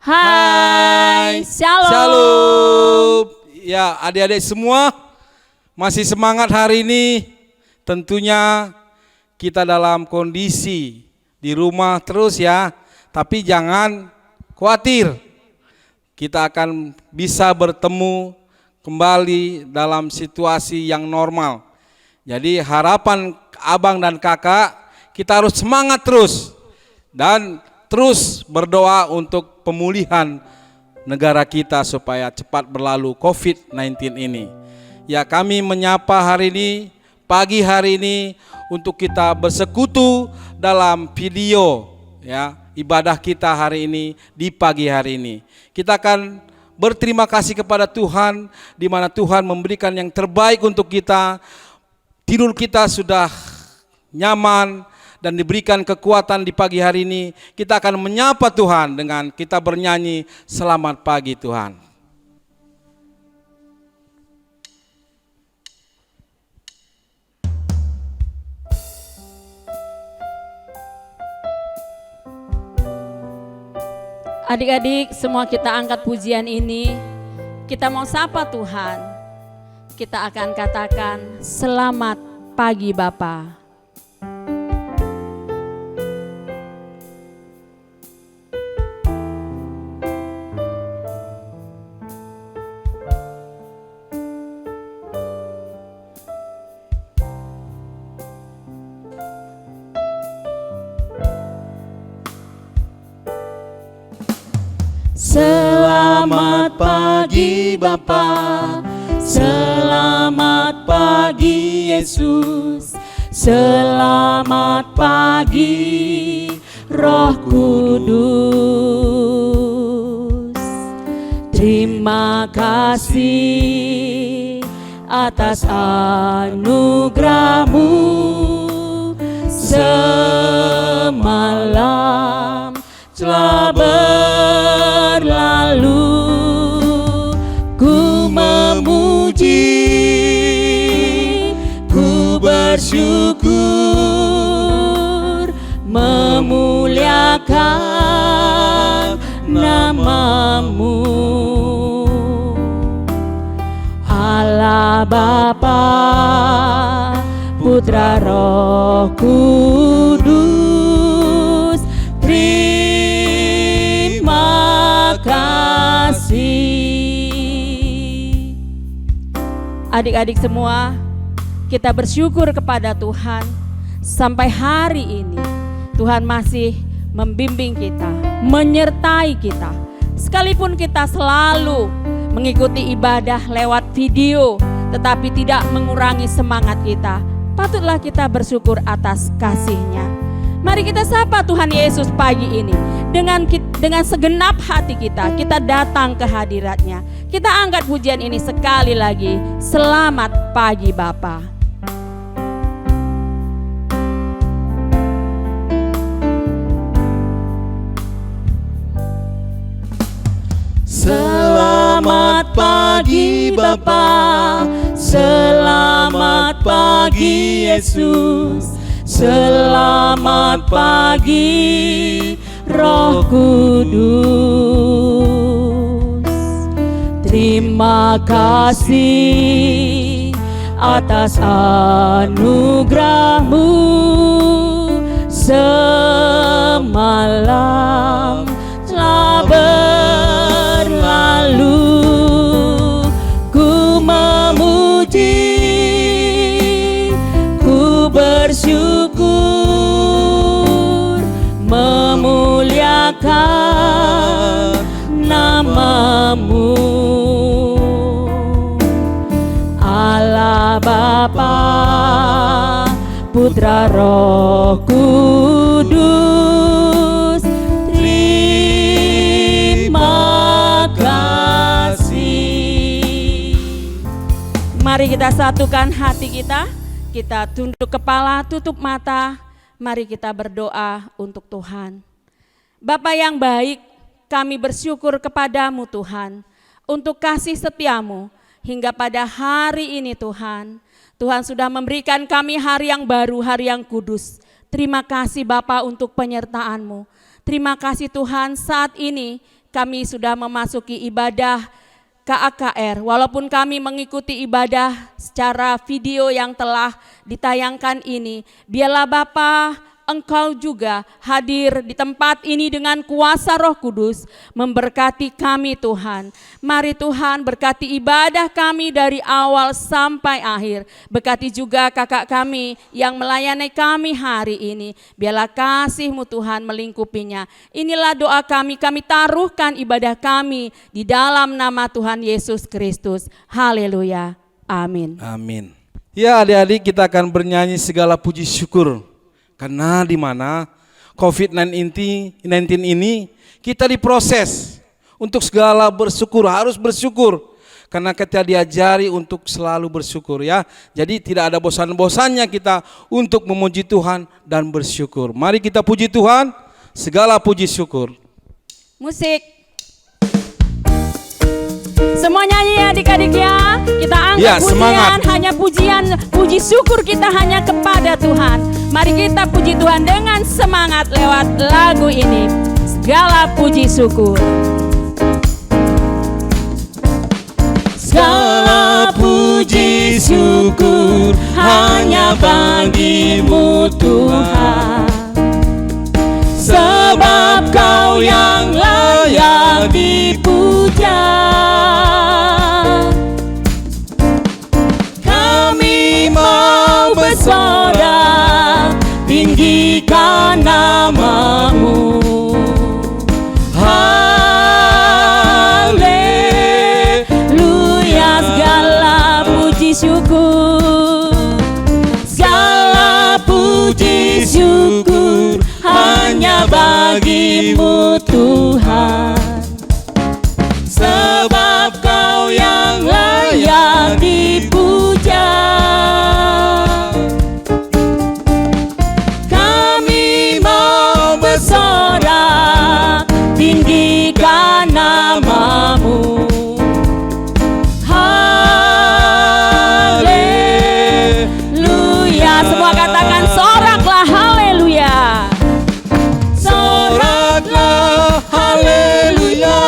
Hai, Shalom. Shalom. Ya, adik-adik semua masih semangat hari ini. Tentunya kita dalam kondisi di rumah terus ya. Tapi jangan khawatir. Kita akan bisa bertemu kembali dalam situasi yang normal. Jadi harapan abang dan kakak, kita harus semangat terus. Dan terus berdoa untuk pemulihan negara kita supaya cepat berlalu COVID-19 ini. Ya, kami menyapa hari ini, pagi hari ini untuk kita bersekutu dalam video ya, ibadah kita hari ini di pagi hari ini. Kita akan berterima kasih kepada Tuhan di mana Tuhan memberikan yang terbaik untuk kita. Tidur kita sudah nyaman dan diberikan kekuatan di pagi hari ini. Kita akan menyapa Tuhan dengan kita bernyanyi selamat pagi Tuhan. Adik-adik semua kita angkat pujian ini. Kita mau sapa Tuhan. Kita akan katakan selamat pagi Bapa. Selamat pagi Bapa, selamat pagi Yesus, selamat pagi Roh Kudus. Terima kasih atas anugerah-Mu semalam telah berlalu. Ku memuji, ku bersyukur, memuliakan nama-Mu. Allah Bapa, Putra Roh Kudus, terima kasih. Adik-adik semua, kita bersyukur kepada Tuhan sampai hari ini. Tuhan masih membimbing kita, menyertai kita. Sekalipun kita selalu mengikuti ibadah lewat video, tetapi tidak mengurangi semangat kita. Patutlah kita bersyukur atas kasih-Nya. Mari kita sapa Tuhan Yesus pagi ini. Dengan segenap hati kita datang ke hadirat-Nya. Kita angkat pujian ini sekali lagi. Selamat pagi Bapa. Selamat pagi Bapa, selamat pagi Yesus, selamat pagi Roh Kudus. Terima kasih atas anugerah-Mu semalam telah berlalu. Ku memuji, ku bersyukur, memuliakan nama-Mu. Allah Bapa, Putra Roh Kudus, terima kasih. Mari kita satukan hati kita. Kita tunduk kepala, tutup mata. Mari kita berdoa untuk Tuhan. Bapa yang baik, kami bersyukur kepadamu Tuhan, untuk kasih setia-Mu hingga pada hari ini Tuhan. Tuhan sudah memberikan kami hari yang baru, hari yang kudus. Terima kasih Bapa untuk penyertaan-Mu. Terima kasih Tuhan, saat ini kami sudah memasuki ibadah KAKR. Walaupun kami mengikuti ibadah secara video yang telah ditayangkan ini, biarlah Bapa, Engkau juga hadir di tempat ini dengan kuasa Roh Kudus memberkati kami Tuhan. Mari Tuhan berkati ibadah kami dari awal sampai akhir. Berkati juga kakak kami yang melayani kami hari ini. Biarlah kasih-Mu Tuhan melingkupinya. Inilah doa kami taruhkan ibadah kami di dalam nama Tuhan Yesus Kristus. Haleluya. Amin. Amin. Ya adik-adik, kita akan bernyanyi segala puji syukur. Karena di mana COVID-19 ini kita diproses untuk segala bersyukur, harus bersyukur. Karena kita diajari untuk selalu bersyukur ya. Jadi tidak ada bosan-bosannya kita untuk memuji Tuhan dan bersyukur. Mari kita puji Tuhan, segala puji syukur. Musik. Semua nyanyi ya adik-adik ya. Kita angkat Ya, pujian, semangat. hanya pujian, puji syukur kita hanya kepada Tuhan. Mari kita puji Tuhan dengan semangat lewat lagu ini. Segala puji syukur. Segala puji syukur hanya bagi-Mu Tuhan, sebab Kau yang layak dipuja. Kami mau bersorak, tinggikan nama-Mu. Haleluya, segala puji syukur, segala puji syukur hanya bagi-Mu Tuhan, sebab Kau yang layak dipuja. Kami mau bersorak, tinggikan nama-Mu. Haleluya, semua katakan soraklah haleluya. Soraklah haleluya,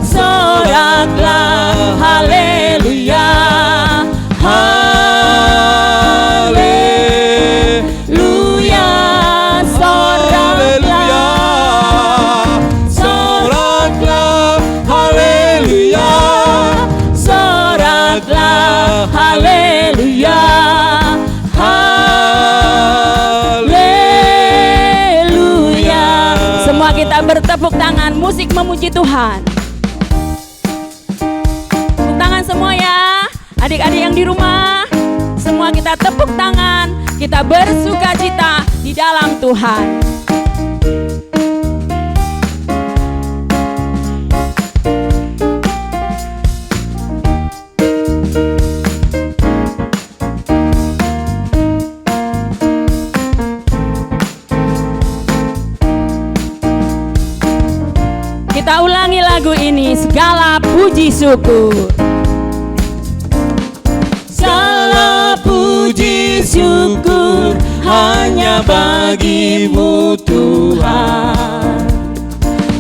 soraklah haleluya. Haleluya, soraklah, Soraklah, haleluya. soraklah haleluya. Haleluya. Semua kita bertepuk tangan, musik memuji Tuhan. Tepuk tangan semua ya. Adik-adik yang di rumah, semua kita tepuk tangan. Kita bersuka cita di dalam Tuhan. Kita ulangi lagu ini, segala puji syukur. Segala puji syukur hanya bagi-Mu Tuhan,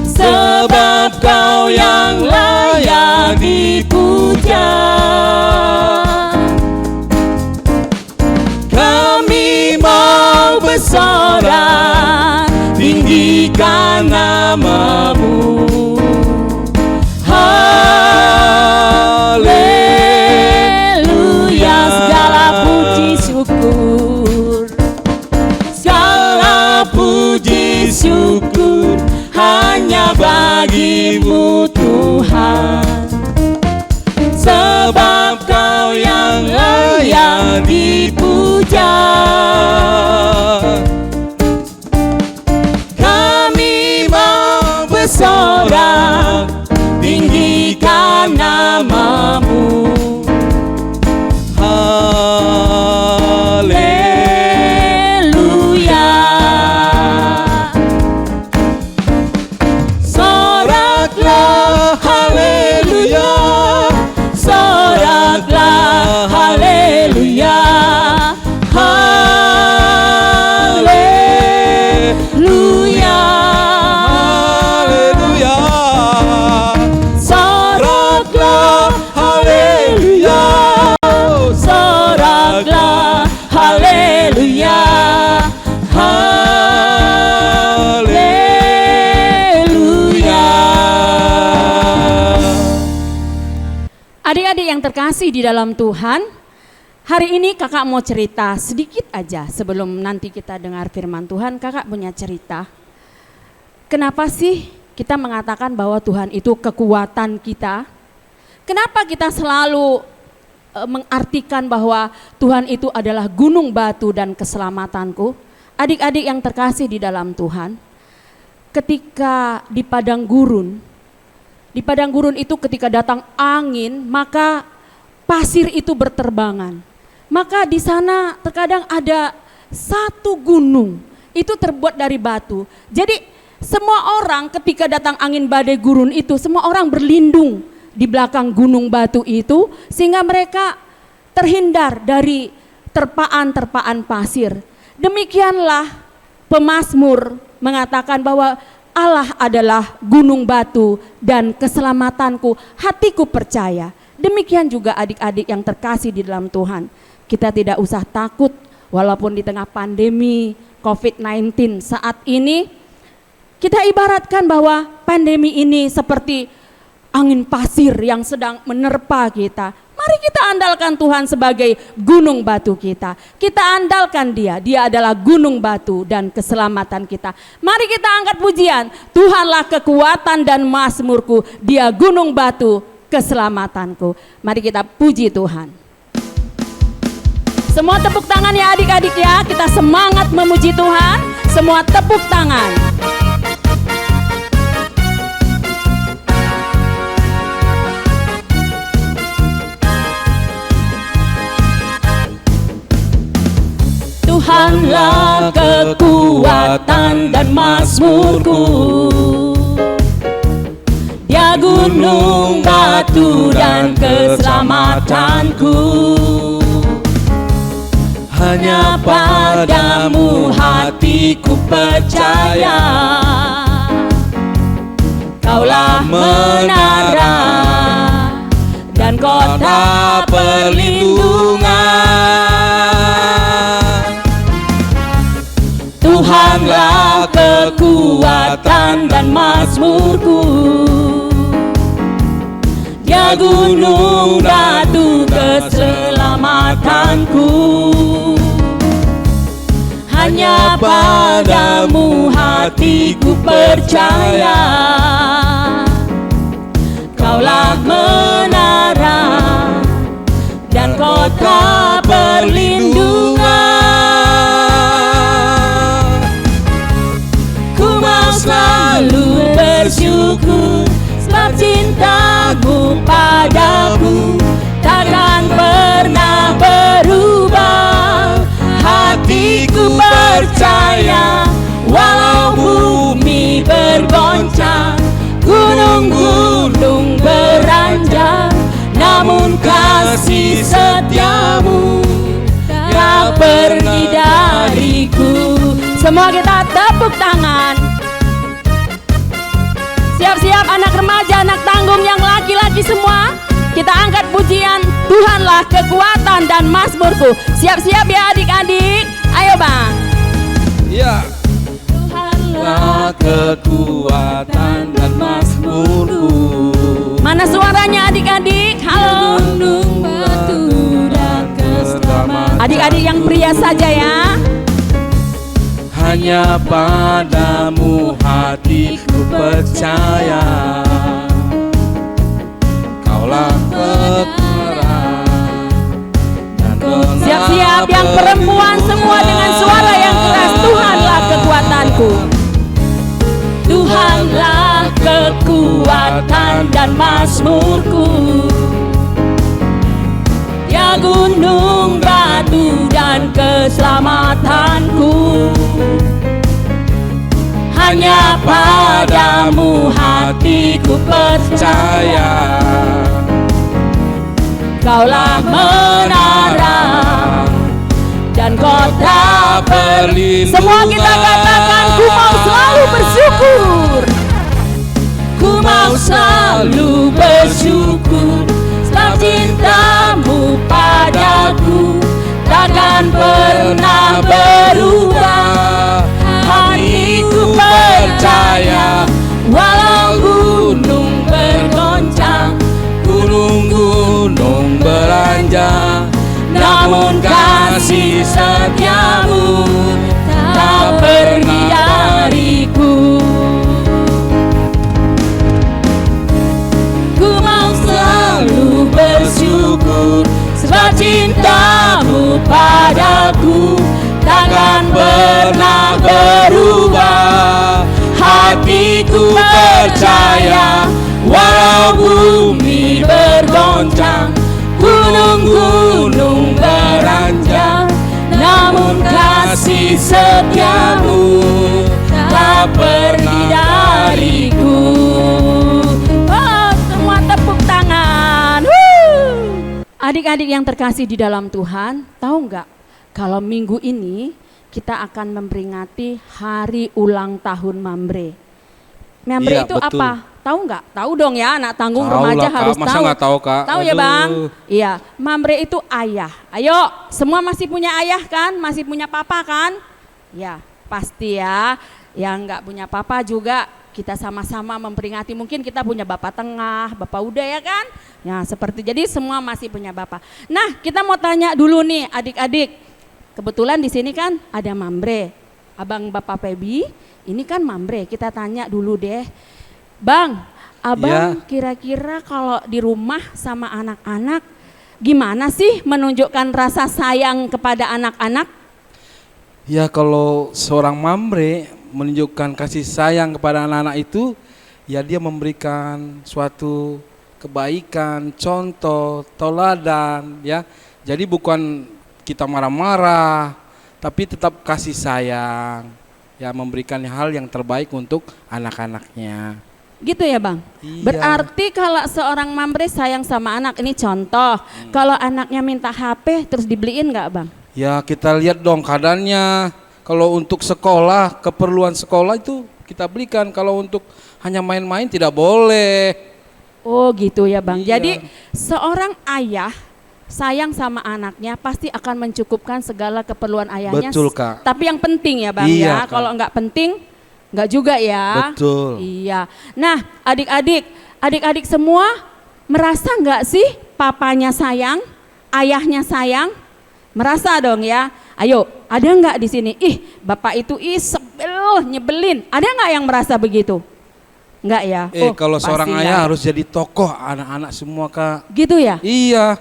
sebab Kau yang layak dipuja. Kami mau bersorak, tinggikan nama-Mu. Haleluya, segala puji syukur, segala puji syukur hanya bagi-Mu Tuhan, sebab Kau yang layak dipuja. Kami mau bersorak, tinggikan nama-Mu. Haleluya. Soraklah haleluya, soraklah haleluya. yang terkasih di dalam Tuhan, hari ini kakak mau cerita sedikit aja sebelum nanti kita dengar firman Tuhan. Kakak punya cerita. Kenapa sih kita mengatakan bahwa Tuhan itu kekuatan kita? Kenapa kita selalu mengartikan bahwa Tuhan itu adalah gunung batu dan keselamatanku? Adik-adik yang terkasih di dalam Tuhan, ketika di padang gurun itu ketika datang angin, maka pasir itu berterbangan. Maka di sana terkadang ada satu gunung, itu terbuat dari batu. Jadi semua orang ketika datang angin badai gurun itu, semua orang berlindung di belakang gunung batu itu, sehingga mereka terhindar dari terpaan-terpaan pasir. Demikianlah pemazmur mengatakan bahwa Allah adalah gunung batu dan keselamatanku, hatiku percaya. Demikian juga adik-adik yang terkasih di dalam Tuhan. Kita tidak usah takut walaupun di tengah pandemi COVID-19 saat ini. Kita ibaratkan bahwa pandemi ini seperti angin pasir yang sedang menerpa kita. Mari kita andalkan Tuhan sebagai gunung batu kita. Kita andalkan Dia adalah gunung batu dan keselamatan kita. Mari kita angkat pujian, Tuhanlah kekuatan dan mazmurku, Dia gunung batu keselamatanku. Mari kita puji Tuhan. Semua tepuk tangan ya adik-adik ya, kita semangat memuji Tuhan. Semua tepuk tangan. Tuhanlah kekuatan dan mazmurku, Dia gunung batu dan keselamatanku. Hanya padamu hatiku percaya, Kaulah menara dan kota perlindungan. Tuhanlah kekuatan dan mazmurku, Dia gunung batu keselamatanku. Hanya padamu hatiku percaya, Kaulah menara dan kota perlindungan. Selalu bersyukur sebab cintamu padaku takkan pernah berubah. Hatiku percaya walau bumi bergoncang, gunung-gunung beranjak, namun kasih setiamu tak pergi dariku. Semua kita tepuk tangan. Siap-siap anak remaja, anak tanggung yang laki-laki semua. Kita angkat pujian, Tuhanlah kekuatan dan mazmurku. Siap-siap ya adik-adik. Ayo bang. Ya. Tuhanlah kekuatan dan mazmurku. Mana suaranya adik-adik? Halo. Gunung batu dan keselamatan. Adik-adik yang pria saja ya. Hanya padamu hatiku percaya, Kaulah penerang dan penabar. Siap-siap yang perempuan semua dengan suara yang keras. Tuhanlah kekuatanku, Tuhanlah kekuatan dan mazmurku, Dia gunung batu dan keselamatanku. Hanya padamu hatiku percaya, Kaulah menara dan kota perlindungan. semua kita katakan, ku mau selalu bersyukur. Ku mau selalu bersyukur sebab cintamu padaku takkan pernah berubah. Hatiku percaya walau gunung bergoncang, gunung-gunung setiamu tak pergi dariku. Oh, semua tepuk tangan. Woo! Adik-adik yang terkasih di dalam Tuhan, tahu nggak kalau minggu ini kita akan memperingati hari ulang tahun Mambre. Mambre Iya, itu betul. apa? Tahu nggak? Tahu dong ya, anak tanggung Tahu remaja lah, Kak. harus Masa tahu. nggak tahu, Kak? Tahu ya Aduh. Bang? Iya, Mambre itu ayah. Ayo, semua masih punya ayah kan? Masih punya papa kan? Ya, pasti ya. Yang nggak punya papa juga kita sama-sama memperingati. Mungkin kita punya bapak tengah, bapak udah ya kan? Ya seperti jadi semua masih punya bapak. Nah, kita mau tanya dulu nih adik-adik. Kebetulan di sini kan ada Mambre, abang bapak Pebi, ini kan Mambre. Kita tanya dulu deh, Bang, abang kira-kira kalau di rumah sama anak-anak, gimana sih menunjukkan rasa sayang kepada anak-anak? Ya kalau seorang Mambre menunjukkan kasih sayang kepada anak-anak itu, ya dia memberikan suatu kebaikan, contoh, teladan, ya. Jadi bukan kita marah-marah, tapi tetap kasih sayang, ya memberikan hal yang terbaik untuk anak-anaknya. Gitu ya Bang? Iya. Berarti kalau seorang Mambre sayang sama anak, ini contoh, kalau anaknya minta HP terus dibeliin nggak Bang? Ya kita lihat dong keadaannya. Kalau untuk sekolah, keperluan sekolah itu kita belikan. Kalau untuk hanya main-main tidak boleh. Oh gitu ya Bang. Iya. Jadi seorang ayah sayang sama anaknya pasti akan mencukupkan segala keperluan ayahnya. Betul, Kak. Tapi yang penting ya Bang Iya, ya. Kak. Kalau nggak penting nggak juga ya. Betul. Iya. Nah adik-adik semua merasa nggak sih papanya sayang, ayahnya sayang? Merasa dong ya. Ayo, ada nggak di sini? Ih, bapak itu sebel, nyebelin. Ada nggak yang merasa begitu? Nggak ya? Kalau seorang pasti ayah nggak. harus jadi tokoh anak-anak semua, Kak. Gitu ya? Iya.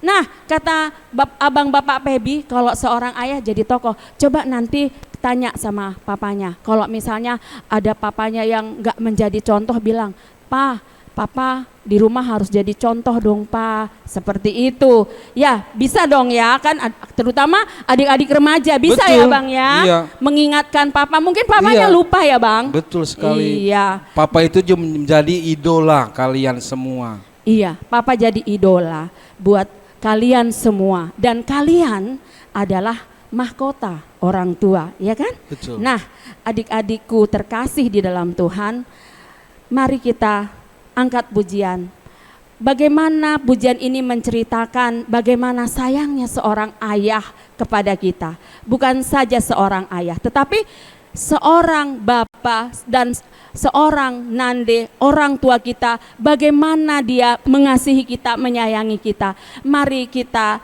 Nah, kata abang bapak Pebi, kalau seorang ayah jadi tokoh, coba nanti tanya sama papanya. Kalau misalnya ada papanya yang nggak menjadi contoh, bilang, Papa di rumah harus jadi contoh dong Pa, seperti itu. Ya bisa dong ya kan, terutama adik-adik remaja bisa. Betul, ya Bang ya, iya. Mengingatkan Papa, mungkin papanya Iya. lupa ya Bang. Betul sekali. Iya. Papa itu juga menjadi idola kalian semua. Iya, Papa jadi idola buat kalian semua, dan kalian adalah mahkota orang tua, ya kan? Betul. Nah, adik-adikku terkasih di dalam Tuhan, mari kita angkat pujian. Bagaimana pujian ini menceritakan bagaimana sayangnya seorang ayah kepada kita. Bukan saja seorang ayah, tetapi seorang bapa dan seorang nande, orang tua kita, bagaimana dia mengasihi kita, menyayangi kita. Mari kita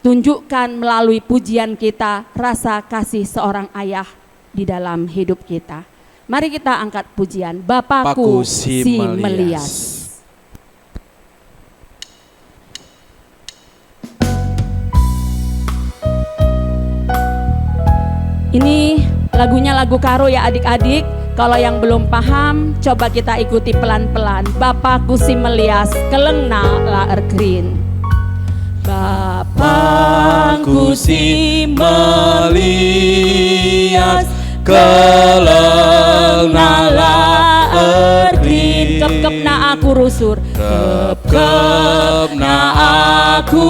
tunjukkan melalui pujian kita rasa kasih seorang ayah di dalam hidup kita. Mari kita angkat pujian, Bapakku si Melias. Ini lagunya lagu karo ya adik-adik. Kalau yang belum paham, coba kita ikuti pelan-pelan. Bapakku si Melias, kelengna laer green. Bapakku si Melias, kelengna laer green. Kep-kep na aku rusur, kep-kep na aku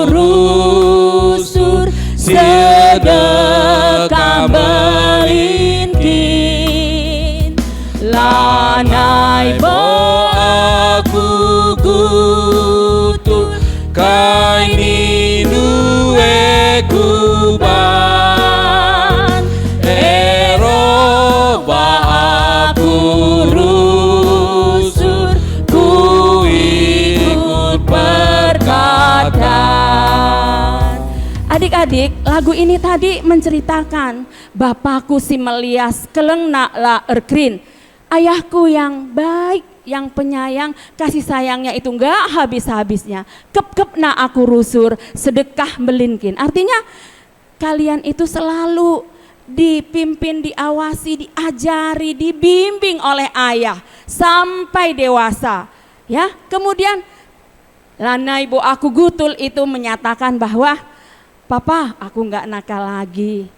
rusur, sedekah belinkin, lanai bo aku gutu, kaini duwe kuban, eroba aku rusur, ku ikut berkatan. Adik-adik, lagu ini tadi menceritakan Bapakku si Melias, kelengna laer green. Ayahku yang baik, yang penyayang, kasih sayangnya itu enggak habis-habisnya. Kep-kep na aku rusur, sedekah melinkin. Artinya kalian itu selalu dipimpin, diawasi, diajari, dibimbing oleh ayah sampai dewasa. Ya, kemudian lanai bo aku gutul itu menyatakan bahwa Papa, aku nggak nakal lagi.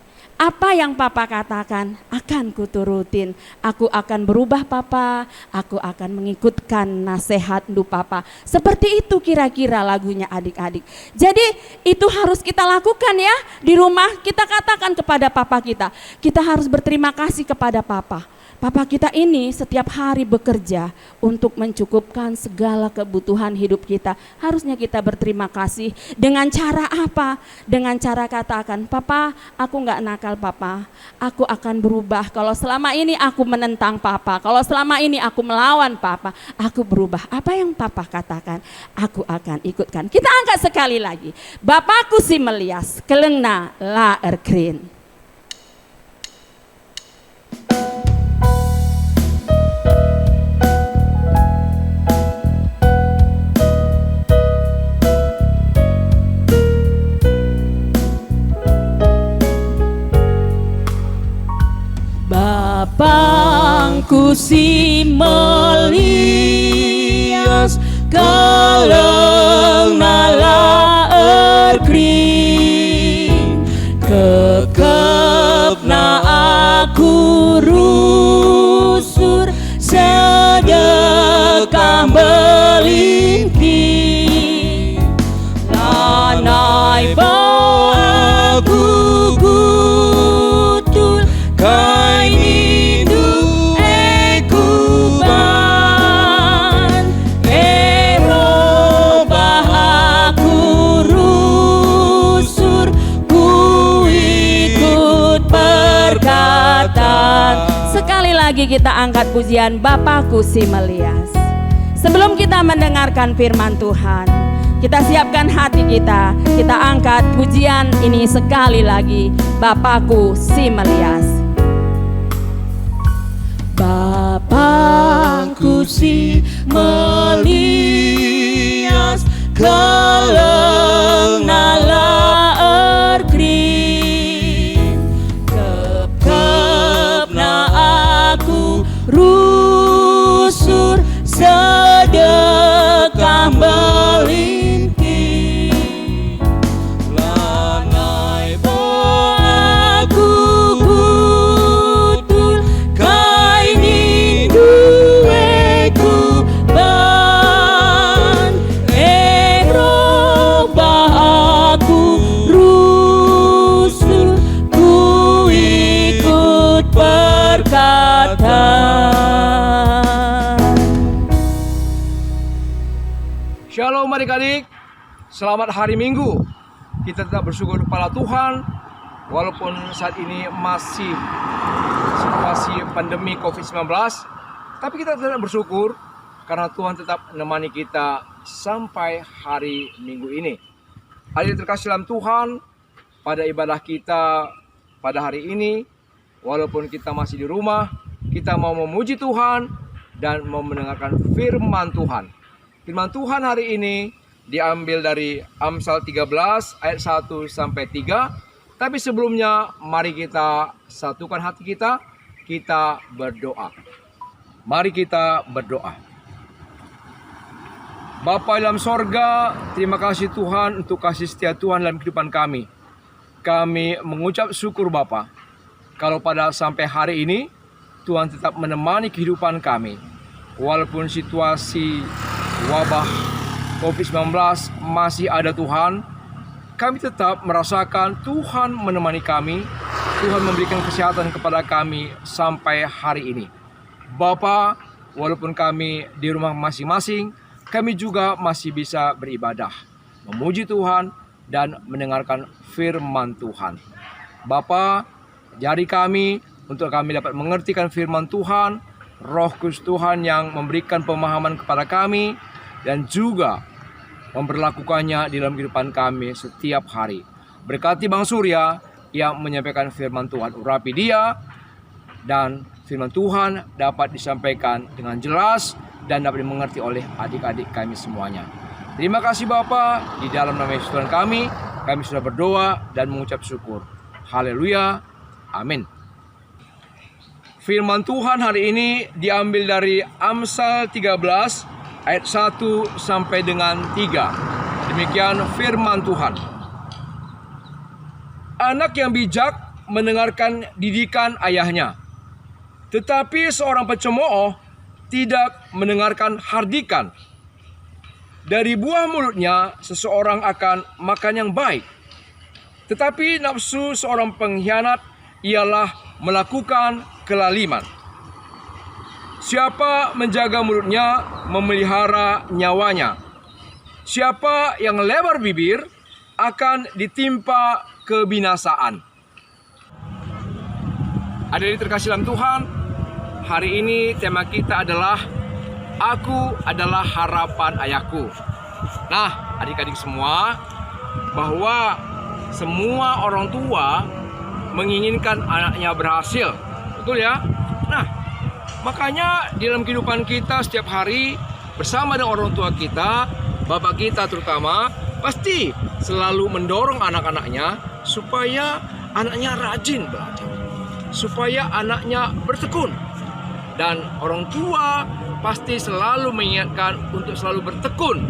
Apa yang Papa katakan akan kuturutin. Aku akan berubah Papa, aku akan mengikutkan nasihat Papa. Seperti itu kira-kira lagunya adik-adik. Jadi itu harus kita lakukan ya. Di rumah kita katakan kepada Papa kita. Kita harus berterima kasih kepada Papa. Papa kita ini setiap hari bekerja untuk mencukupkan segala kebutuhan hidup kita. Harusnya kita berterima kasih. Dengan cara apa? Dengan cara katakan, Papa, aku nggak nakal Papa. Aku akan berubah. Kalau selama ini aku menentang Papa, kalau selama ini aku melawan Papa, aku berubah. Apa yang Papa katakan, aku akan ikutkan. Kita angkat sekali lagi. Bapakku si Melias, kelengna la erkrin. Bapangku si Melias, kaleng nala erkring, kekep na aku rusur, sedekah belingki, lanai aku gutul, kain induk ekuban, erobah aku rusur, ku ikut perkataan. Sekali lagi kita angkat pujian Bapakku si Melias. Sebelum kita mendengarkan firman Tuhan, kita siapkan hati kita. Kita angkat pujian ini sekali lagi. Bapakku si Melias. Bapakku si Melias, kaleng nala erkrin, kep na aku rusur, sedekah belingki, lanai aku gutul, kain induk ekuban, erobah aku rusur, ku ikut perkataan. Shalom adik-adik, selamat hari Minggu. Kita tetap bersyukur kepada Tuhan walaupun saat ini masih situasi pandemi COVID-19, tapi kita tetap bersyukur karena Tuhan tetap menemani kita sampai hari Minggu ini. Adik terkasih dalam Tuhan, pada ibadah kita pada hari ini, walaupun kita masih di rumah, kita mau memuji Tuhan dan mau mendengarkan firman Tuhan. Firman Tuhan hari ini diambil dari Amsal 13 ayat 1 sampai 3. Tapi sebelumnya mari kita satukan hati kita berdoa. Mari kita berdoa. Bapa dalam sorga, terima kasih Tuhan untuk kasih setia Tuhan dalam kehidupan kami. Kami mengucap syukur Bapa, kalau pada sampai hari ini Tuhan tetap menemani kehidupan kami. Walaupun situasi wabah COVID-19 masih ada Tuhan, kami tetap merasakan Tuhan menemani kami. Tuhan memberikan kesehatan kepada kami sampai hari ini. Bapa, walaupun kami di rumah masing-masing, kami juga masih bisa beribadah, memuji Tuhan dan mendengarkan firman Tuhan. Bapa, jari kami untuk kami dapat mengertikan firman Tuhan, Roh Kudus Tuhan yang memberikan pemahaman kepada kami dan juga memperlakukannya di dalam kehidupan kami setiap hari. Berkati Bang Surya yang menyampaikan firman Tuhan, urapi dia dan firman Tuhan dapat disampaikan dengan jelas dan dapat dimengerti oleh adik-adik kami semuanya. Terima kasih Bapa, di dalam nama Yesus Tuhan kami sudah berdoa dan mengucap syukur. Haleluya, amin. Firman Tuhan hari ini diambil dari Amsal 13 ayat 1 sampai dengan 3. Demikian firman Tuhan. Anak yang bijak mendengarkan didikan ayahnya. Tetapi seorang pencemooh tidak mendengarkan hardikan. Dari buah mulutnya seseorang akan makan yang baik. Tetapi nafsu seorang pengkhianat ialah melakukan kelaliman. Siapa menjaga mulutnya memelihara nyawanya. Siapa yang lebar bibir akan ditimpa kebinasaan. Hadirin terkasih dalam Tuhan, hari ini tema kita adalah Aku adalah harapan ayahku. Nah, adik-adik semua, bahwa semua orang tua menginginkan anaknya berhasil. Betul ya? Nah, makanya di dalam kehidupan kita setiap hari bersama dengan orang tua kita, bapak kita terutama, pasti selalu mendorong anak-anaknya supaya anaknya rajin belajar, supaya anaknya bertekun. Dan orang tua pasti selalu mengingatkan untuk selalu bertekun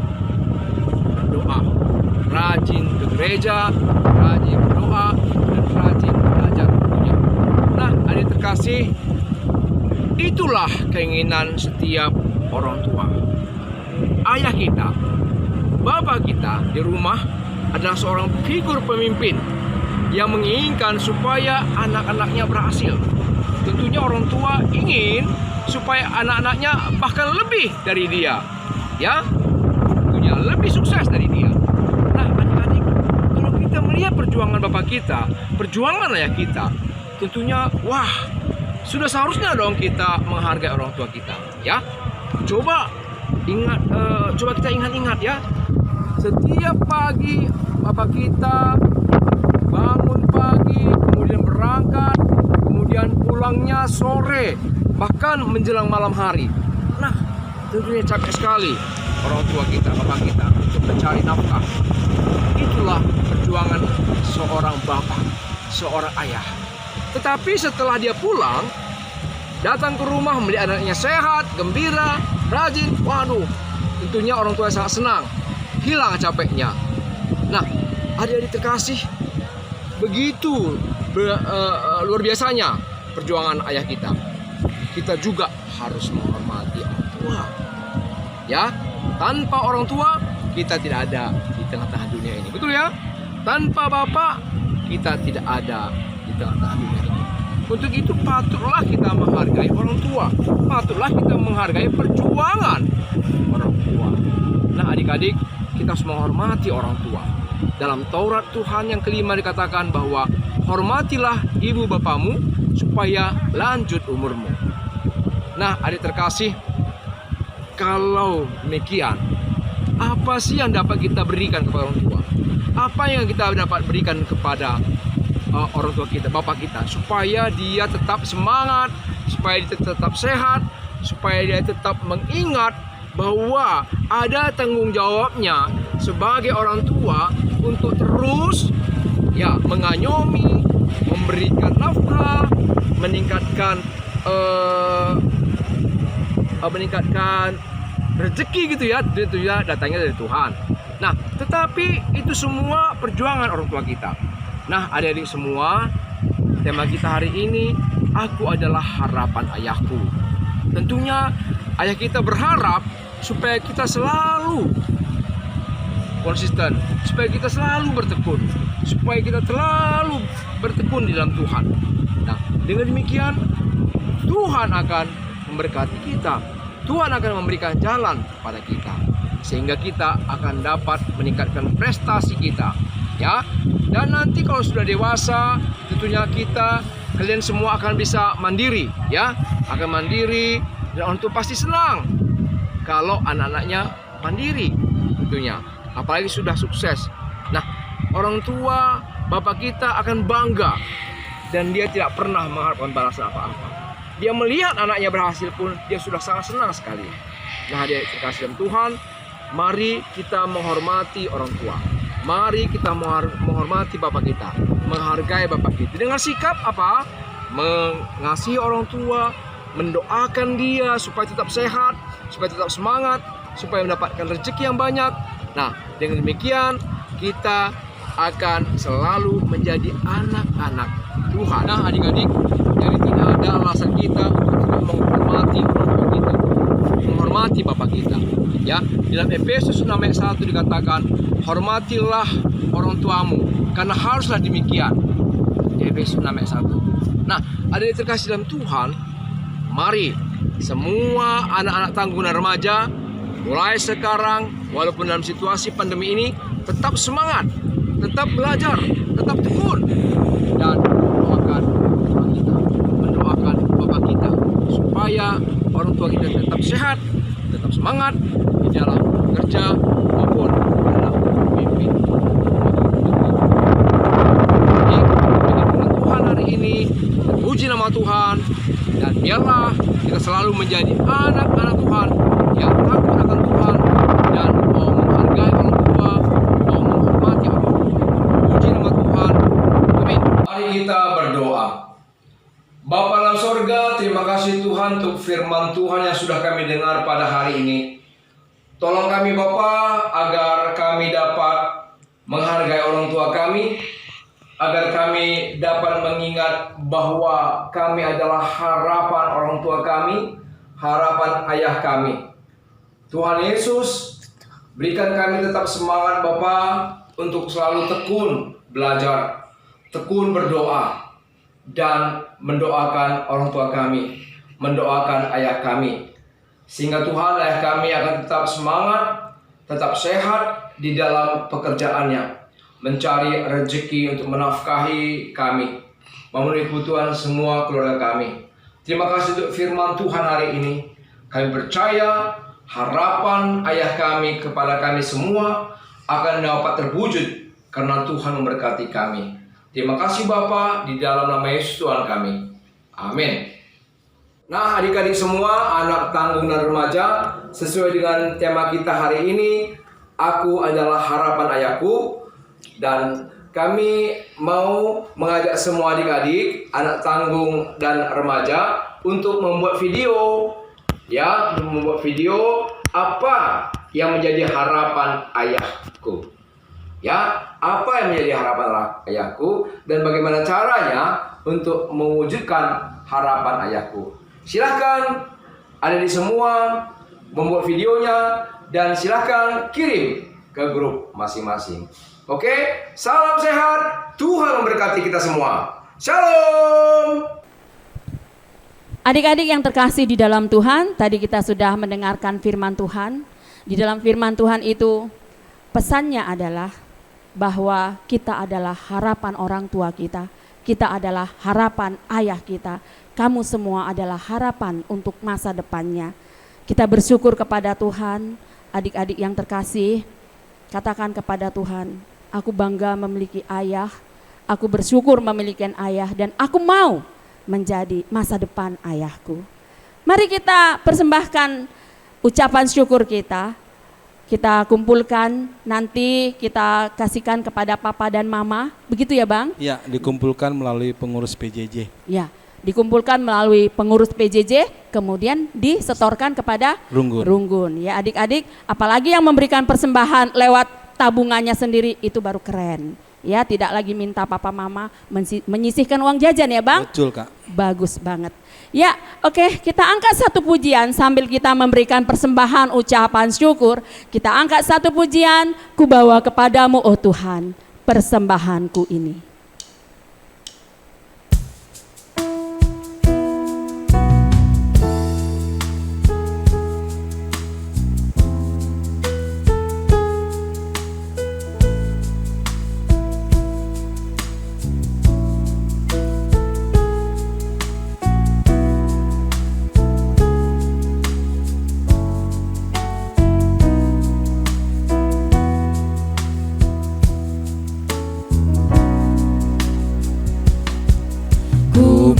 berdoa, rajin ke gereja, rajin berdoa, dan rajin belajar tentunya. Nah, adik terkasih, itulah keinginan setiap orang tua. Ayah kita, bapak kita di rumah adalah seorang figur pemimpin yang menginginkan supaya anak-anaknya berhasil. Tentunya orang tua ingin supaya anak-anaknya bahkan lebih dari dia, ya, tentunya lebih sukses dari dia. Nah, adik-adik, kalau kita melihat perjuangan bapak kita, perjuangan ayah kita, tentunya, wah, sudah seharusnya dong kita menghargai orang tua kita, ya. Coba kita ingat-ingat ya. Setiap pagi bapak kita bangun pagi, kemudian berangkat, kemudian pulangnya sore, bahkan menjelang malam hari. Nah, tentunya capek sekali orang tua kita, bapak kita, untuk mencari nafkah. Itulah perjuangan seorang bapak, seorang ayah. Tetapi setelah dia pulang, datang ke rumah melihat anaknya sehat, gembira, rajin, waduh, tentunya orang tua sangat senang, hilang capeknya. Nah, adik-adik terkasih, begitu luar biasanya perjuangan ayah kita. Kita juga harus menghormati orang tua. Ya, tanpa orang tua kita tidak ada di tengah-tengah dunia ini. Betul ya? Tanpa bapak kita tidak ada di tengah-tengah dunia ini. Untuk itu patutlah kita menghargai orang tua. Patutlah kita menghargai perjuangan orang tua. Nah, adik-adik, kita harus menghormati orang tua. Dalam Taurat Tuhan yang kelima dikatakan bahwa hormatilah ibu bapamu supaya lanjut umurmu. Nah, adik terkasih, kalau demikian, apa sih yang dapat kita berikan kepada orang tua? Apa yang kita dapat berikan kepada orang tua kita, bapak kita, supaya dia tetap semangat, supaya dia tetap sehat, supaya dia tetap mengingat bahwa ada tanggung jawabnya sebagai orang tua untuk terus ya mengayomi, memberikan nafkah, meningkatkan rezeki gitu ya, tentunya datangnya dari Tuhan. Nah, tetapi itu semua perjuangan orang tua kita. Nah, adik-adik semua, tema kita hari ini, aku adalah harapan ayahku. Tentunya ayah kita berharap supaya kita selalu konsisten, supaya kita selalu bertekun, supaya kita selalu bertekun di dalam Tuhan. Nah, dengan demikian Tuhan akan memberkati kita. Tuhan akan memberikan jalan kepada kita, sehingga kita akan dapat meningkatkan prestasi kita, ya. Dan nanti kalau sudah dewasa, tentunya kalian semua akan bisa mandiri, ya, akan mandiri, dan orang tua pasti senang kalau anak-anaknya mandiri, tentunya, apalagi sudah sukses. Nah, orang tua, bapak kita akan bangga, dan dia tidak pernah mengharapkan balasan apa-apa. Dia melihat anaknya berhasil pun dia sudah sangat senang sekali. Nah, dia terkasih dalam Tuhan, mari kita menghormati orang tua. Mari kita menghormati bapak kita, menghargai bapak kita. Dengan sikap apa? Mengasihi orang tua, mendoakan dia supaya tetap sehat, supaya tetap semangat, supaya mendapatkan rezeki yang banyak. Nah, dengan demikian kita akan selalu menjadi anak-anak Tuhan. Nah adik-adik, jadi tidak ada alasan kita untuk tidak menghormati orang tua kita, menghormati bapak kita. Ya, dalam Efesus 6 ayat 1 dikatakan, hormatilah orang tuamu, karena haruslah demikian. Di Efesus 6 ayat 1. Nah, adik-adik terkasih dalam Tuhan, mari semua anak-anak tangguh dan remaja mulai sekarang, walaupun dalam situasi pandemi ini, tetap semangat, tetap belajar, tetap tekun, dan mendoakan orang kita, mendoakan bapak kita, supaya orang tua kita tetap sehat, tetap semangat di dalam bekerja maupun dalam memimpin. Jadi, Tuhan hari ini, puji nama Tuhan, dan biarlah kita selalu menjadi anak-anak Tuhan yang takut akan Tuhan dan mau menghargai orang tua, mau menghormati orang tua. Puji nama Tuhan. Amin. Mari kita berdoa. Bapa dalam sorga, terima kasih Tuhan untuk firman Tuhan yang sudah kami dengar pada hari ini. Tolong kami Bapa agar kami dapat menghargai orang tua kami, agar kami dapat mengingat bahwa kami adalah harapan orang tua kami, harapan ayah kami. Tuhan Yesus, berikan kami tetap semangat Bapa untuk selalu tekun belajar, tekun berdoa, dan mendoakan orang tua kami, mendoakan ayah kami. Sehingga Tuhan, ayah kami akan tetap semangat, tetap sehat di dalam pekerjaannya, mencari rezeki untuk menafkahi kami, memenuhi kebutuhan semua keluarga kami. Terima kasih untuk firman Tuhan hari ini. Kami percaya harapan ayah kami kepada kami semua akan dapat terwujud karena Tuhan memberkati kami. Terima kasih Bapa, di dalam nama Yesus Tuhan kami. Amin. Nah adik-adik semua, anak tanggung dan remaja, sesuai dengan tema kita hari ini, aku adalah harapan ayahku. Dan kami mau mengajak semua adik-adik, anak tanggung dan remaja untuk membuat video. Ya, membuat video apa yang menjadi harapan ayahku. Ya, apa yang menjadi harapan ayahku dan bagaimana caranya untuk mewujudkan harapan ayahku. Silahkan adik-adik semua membuat videonya dan silahkan kirim ke grup masing-masing. Oke, salam sehat, Tuhan memberkati kita semua. Shalom. Adik-adik yang terkasih di dalam Tuhan, tadi kita sudah mendengarkan firman Tuhan. Di dalam firman Tuhan itu pesannya adalah bahwa kita adalah harapan orang tua kita. Kita adalah harapan ayah kita. Kamu semua adalah harapan untuk masa depannya. Kita bersyukur kepada Tuhan. Adik-adik yang terkasih, katakan kepada Tuhan, aku bangga memiliki ayah. Aku bersyukur memiliki ayah dan aku mau menjadi masa depan ayahku. Mari kita persembahkan ucapan syukur kita. Kita kumpulkan, nanti kita kasihkan kepada papa dan mama. Begitu ya Bang? Ya, dikumpulkan melalui pengurus PJJ. Ya, dikumpulkan melalui pengurus PJJ, kemudian disetorkan kepada Runggun. Ya adik-adik, apalagi yang memberikan persembahan lewat tabungannya sendiri, itu baru keren. Ya, tidak lagi minta papa mama menyisihkan uang jajan ya Bang? Betul Kak. Bagus banget. Ya, oke, kita angkat satu pujian sambil kita memberikan persembahan ucapan syukur. Kita angkat satu pujian, ku bawa kepadamu oh Tuhan, persembahanku ini.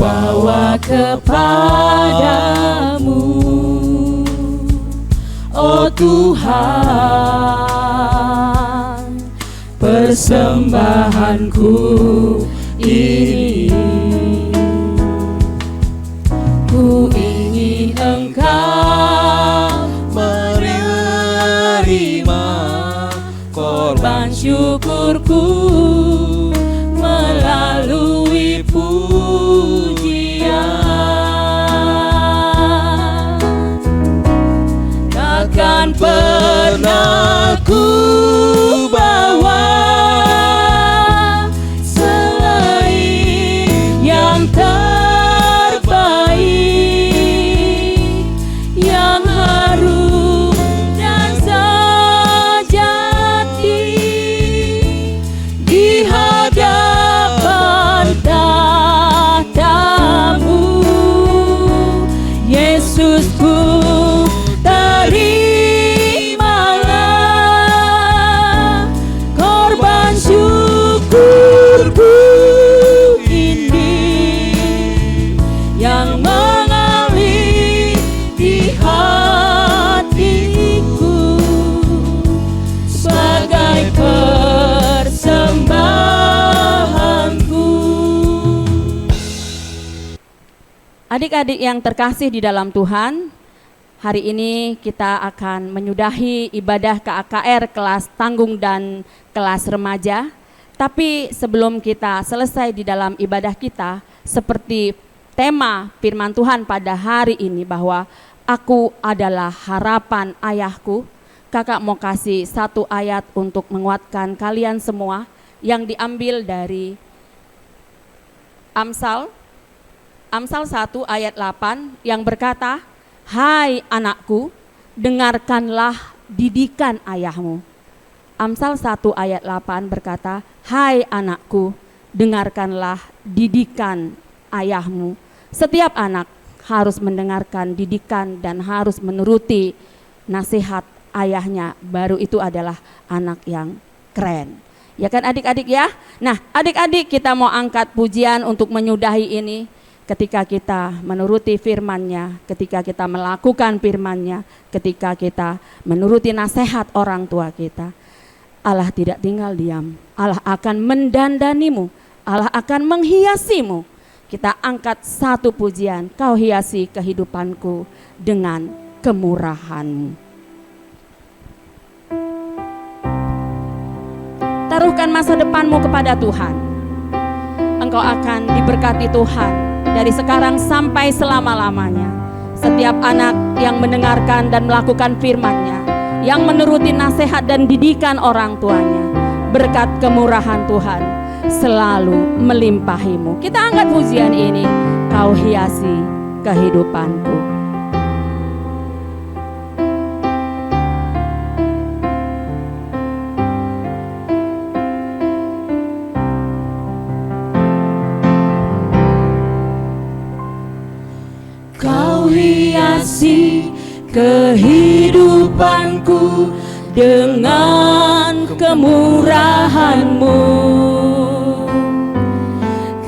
Bawa kepadamu oh Tuhan, persembahanku ini. Ku ingin Engkau menerima korban syukurku melalui pujian Adik-adik yang terkasih di dalam Tuhan, hari ini kita akan menyudahi ibadah KAKR kelas tanggung dan kelas remaja. Tapi sebelum kita selesai di dalam ibadah kita, seperti tema firman Tuhan pada hari ini bahwa aku adalah harapan ayahku, kakak mau kasih satu ayat untuk menguatkan kalian semua yang diambil dari Amsal 1 ayat 8 yang berkata, "Hai anakku, dengarkanlah didikan ayahmu." Amsal 1 ayat 8 berkata, "Hai anakku, dengarkanlah didikan ayahmu." Setiap anak harus mendengarkan didikan dan harus menuruti nasihat ayahnya, baru itu adalah anak yang keren. Ya kan adik-adik ya? Nah, adik-adik kita mau angkat pujian untuk menyudahi ini. Ketika kita menuruti firman-Nya, ketika kita melakukan firman-Nya, ketika kita menuruti nasihat orang tua kita, Allah tidak tinggal diam. Allah akan mendandanimu, Allah akan menghiasimu. Kita angkat satu pujian, kau hiasi kehidupanku dengan kemurahan-Mu. Taruhkan masa depanmu kepada Tuhan. Engkau akan diberkati Tuhan dari sekarang sampai selama-lamanya. Setiap anak yang mendengarkan dan melakukan firman-Nya, yang menuruti nasihat dan didikan orang tuanya, berkat kemurahan Tuhan selalu melimpahimu. Kita angkat pujian ini, kau hiasi kehidupanku. Kau hiasi kehidupanku dengan kemurahan-Mu.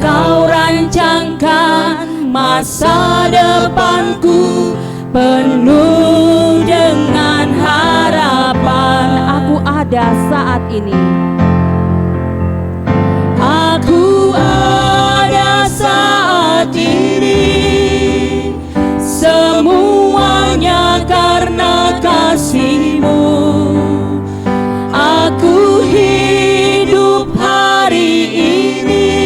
Kau rancangkan masa depanku penuh dengan harapan. Aku ada saat ini. Aku ada saat ini. Semuanya karena kasih-Mu. Aku hidup hari ini,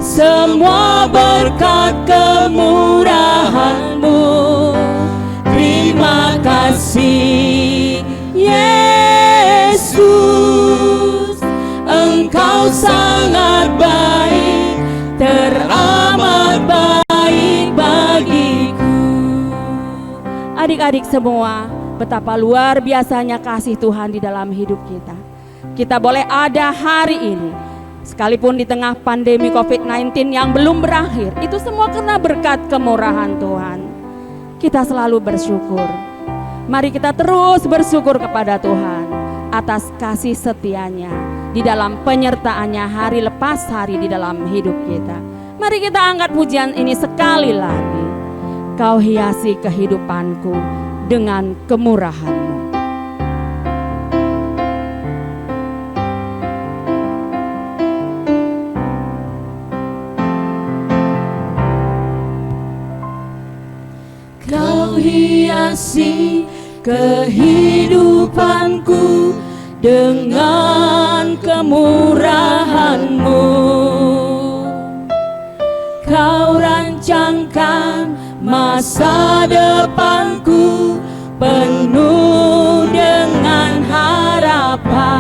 semua berkat kemurahan-Mu. Terima kasih Yesus, Engkau sangat baik, teramat baik bagiku. Adik-adik semua, betapa luar biasanya kasih Tuhan di dalam hidup kita. Kita boleh ada hari ini, sekalipun di tengah pandemi COVID-19 yang belum berakhir, itu semua karena berkat kemurahan Tuhan. Kita selalu bersyukur. Mari kita terus bersyukur kepada Tuhan atas kasih setianya di dalam penyertaannya hari lepas hari di dalam hidup kita. Mari kita angkat pujian ini sekali lagi. Kau hiasi kehidupanku dengan kemurahan-Mu. Kau hiasi kehidupanku dengan kemurahan-Mu. Kau rancangkan masa depanku penuh dengan harapan.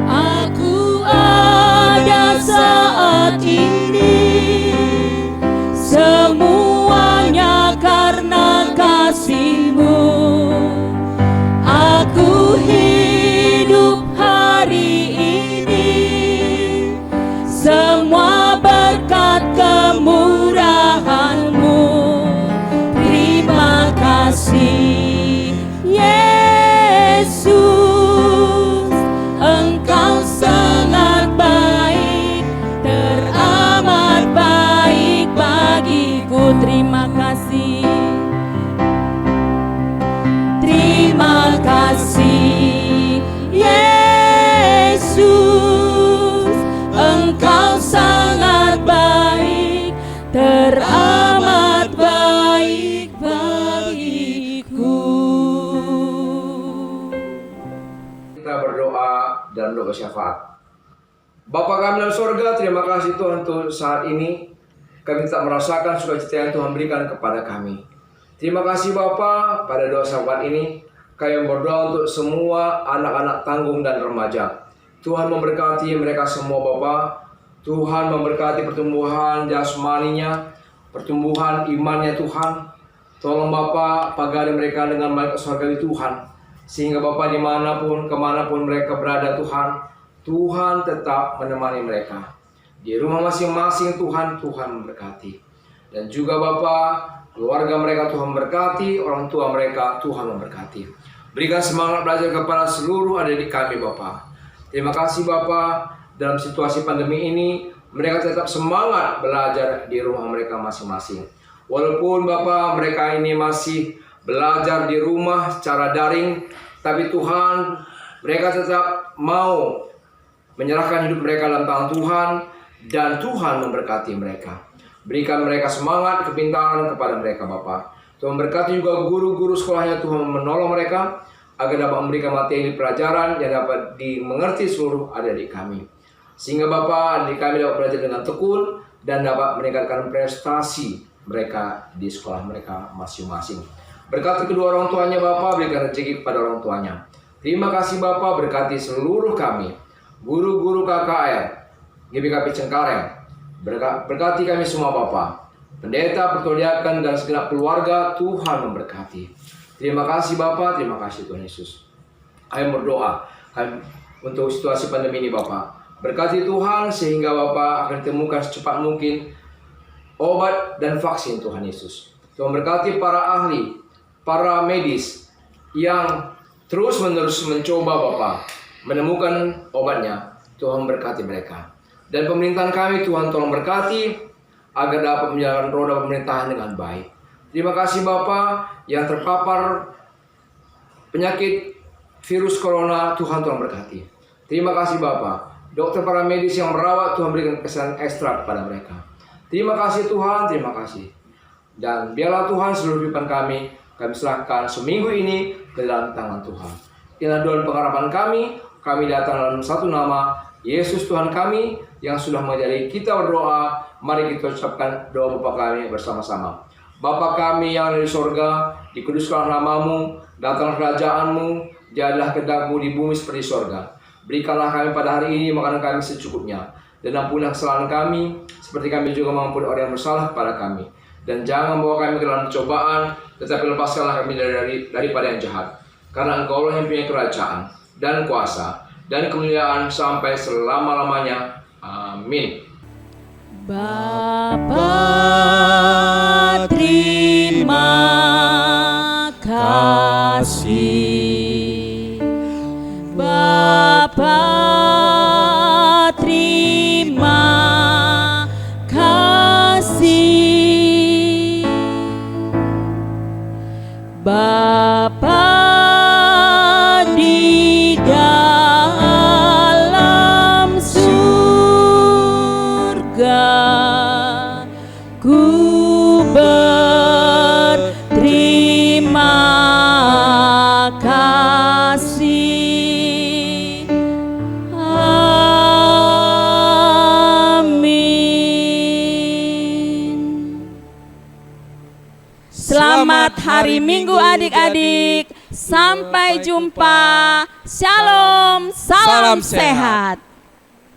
Aku ada saat ini, semuanya karena kasih-Mu. Aku hidup hari ini, semua berkat kemurahan-Mu. Terima kasih Yesus, Engkau sangat baik, teramat baik bagiku. Terima kasih. Terima kasih Yesus, Engkau bersyafaat. Bapa kami dalam sorga, terima kasih Tuhan untuk saat ini kami tetap merasakan sukacita yang Tuhan berikan kepada kami. Terima kasih Bapa, pada doa sahabat ini kami berdoa untuk semua anak-anak tanggung dan remaja. Tuhan memberkati mereka semua Bapa. Tuhan memberkati pertumbuhan jasmaninya, pertumbuhan imannya Tuhan. Tolong Bapa, pagari mereka dengan malaikat surgawi Tuhan. Sehingga Bapa dimanapun, kemanapun mereka berada Tuhan, Tuhan tetap menemani mereka. Di rumah masing-masing Tuhan memberkati. Dan juga Bapa, keluarga mereka Tuhan memberkati, orang tua mereka Tuhan memberkati. Berikan semangat belajar kepada seluruh adik-adik kami Bapa. Terima kasih Bapa, dalam situasi pandemi ini mereka tetap semangat belajar di rumah mereka masing-masing. Walaupun Bapa mereka ini masih belajar di rumah secara daring, tapi Tuhan mereka tetap mau menyerahkan hidup mereka dalam tangan Tuhan, dan Tuhan memberkati mereka. Berikan mereka semangat, kepintaran kepada mereka Bapa. Tuhan berkati juga guru-guru sekolahnya, Tuhan menolong mereka agar dapat memberikan materi pelajaran yang dapat dimengerti seluruh adik-adik kami. Sehingga Bapa, adik kami dapat belajar dengan tekun dan dapat meningkatkan prestasi mereka di sekolah mereka masing-masing. Berkati kedua orang tuanya Bapa, berikan rezeki kepada orang tuanya. Terima kasih Bapa, berkati seluruh kami, guru-guru KKR, GBKP Cengkareng. Berkati kami semua Bapa, pendeta, pertodiakan dan segenap keluarga, Tuhan memberkati. Terima kasih Bapa, terima kasih Tuhan Yesus. Kami berdoa untuk situasi pandemi ini Bapa. Berkati Tuhan sehingga Bapa akan ditemukan secepat mungkin obat dan vaksin Tuhan Yesus. Tuhan berkati para ahli, para medis yang terus-menerus mencoba Bapa menemukan obatnya. Tuhan berkati mereka. Dan pemerintahan kami Tuhan tolong berkati agar dapat menjalankan roda pemerintahan dengan baik. Terima kasih Bapa yang terpapar penyakit virus corona, Tuhan tolong berkati. Terima kasih Bapa, dokter para medis yang merawat, Tuhan berikan kesehatan ekstra kepada mereka. Terima kasih Tuhan, terima kasih. Dan biarlah Tuhan seluruh kehidupan kami serahkan seminggu ini ke dalam tangan Tuhan. Inilah doa dan pengharapan kami datang dalam satu nama, Yesus Tuhan kami yang sudah menjadi kita berdoa. Mari kita ucapkan doa Bapa kami bersama-sama. Bapa kami yang ada di sorga, dikuduskanlah namamu, datanglah kerajaanmu, jadilah kehendak-Mu di bumi seperti sorga. Berikanlah kami pada hari ini makanan kami secukupnya, dan ampunilah kesalahan kami, seperti kami juga mengampuni orang yang bersalah kepada kami. Dan jangan bawa kami ke dalam cobaan, tetapi lepaskanlah kami daripada yang jahat. Karena Engkau Allah yang punya kerajaan, dan kuasa, dan kemuliaan sampai selama-lamanya. Amin. Bapa, terima kasih. Bapa, terima kasih. Bapa di dalam surga, ku berterima kasih. Amin. Selamat hari Minggu adik-adik. Sampai jumpa. Shalom, salam sehat.